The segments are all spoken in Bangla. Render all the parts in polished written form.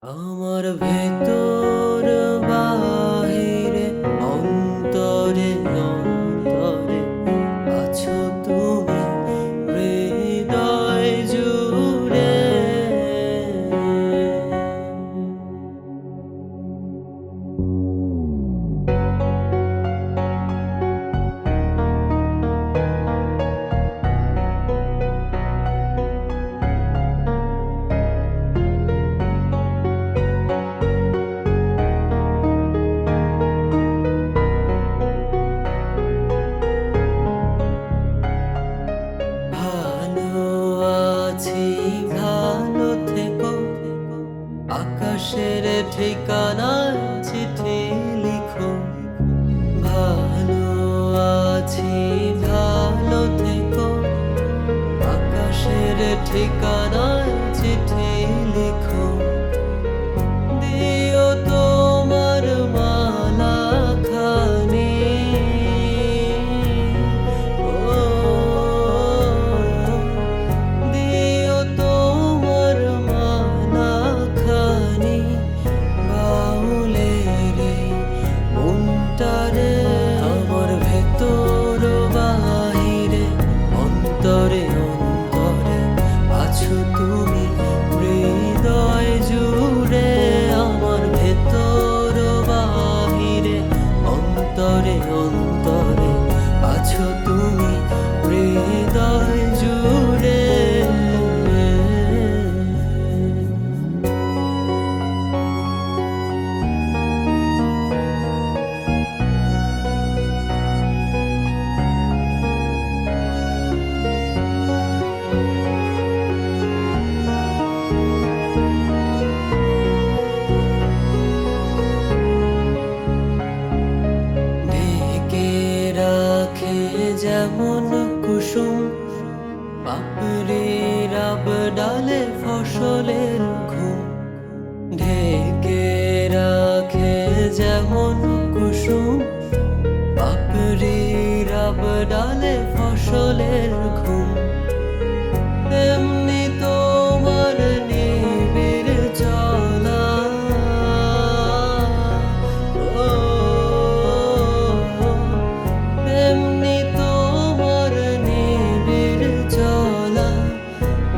আমার ভেতর বাহিরে অন্তরে অন্তরে আছো তুমি হৃদয় জুড়ে। ভালো আছি, ভালো থেকো, আকাশের ঠিকানায় চিঠি লিখো। ভালো আছি, ভালো থেকো, আকাশের ঠিকানায় চিঠি লিখো। দিও তোমার মালা খানি, ও দিও তোমার মালা খানি বাউলের এই মনটারে। আমার ভেতর বাহিরে অন্তরে অন্তরে আছো তুমি হৃদয় জুড়ে। আমার ভেতর বাহিরে অন্তরে অন্তরে আছো তুমি হৃদয় জুড়ে। ঢেকে রাখে যেমন কুসুম পাপড়ির ডালে ফসলের ঘুম। ঢেকে রাখে যেমন কুসুম পাপড়ির ডালে ফসলের ঘুম। তেমনি তোমার নিবিড় চলা, ও তেমনি তোমার নিবিড় চলা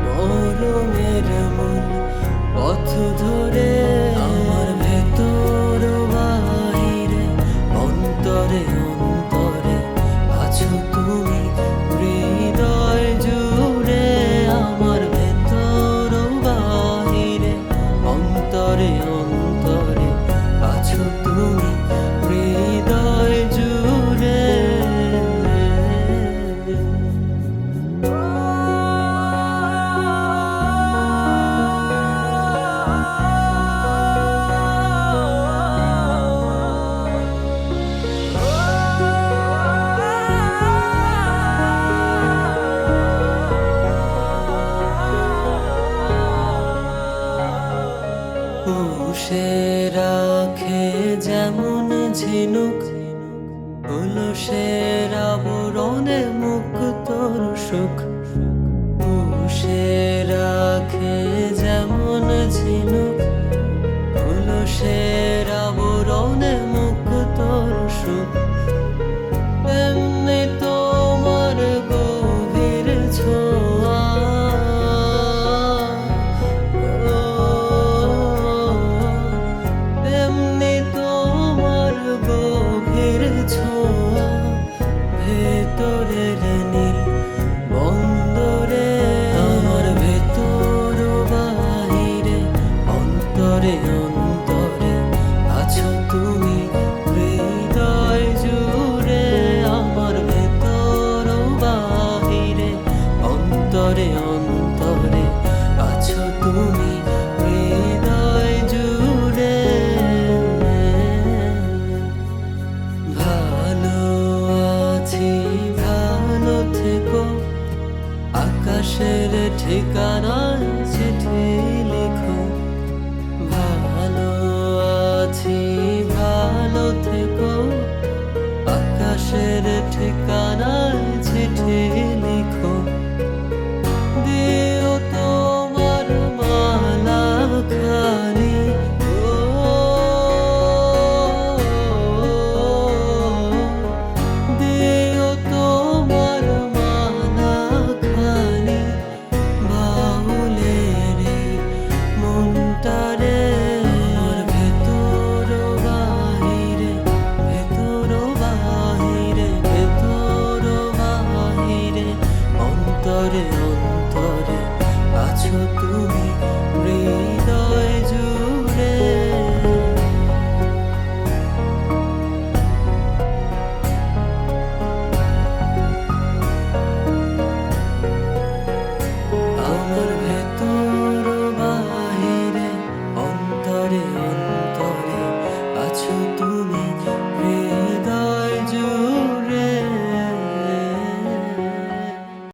মরমের মূল পথ ধরে। আমার ভেতর বাহিরে অন্তরে অন্তরে আছো তুমি হৃদয় জুড়ে। আমার ভেতর বাহিরে অন্তরে অন্তরে আছো তুমি হৃদয় জুড়ে। পুষে রাখে যেমন ঝিনুক কলসের আবরণে মুক্তর সুখ। পুষে রাখে যেমন ঝিনুক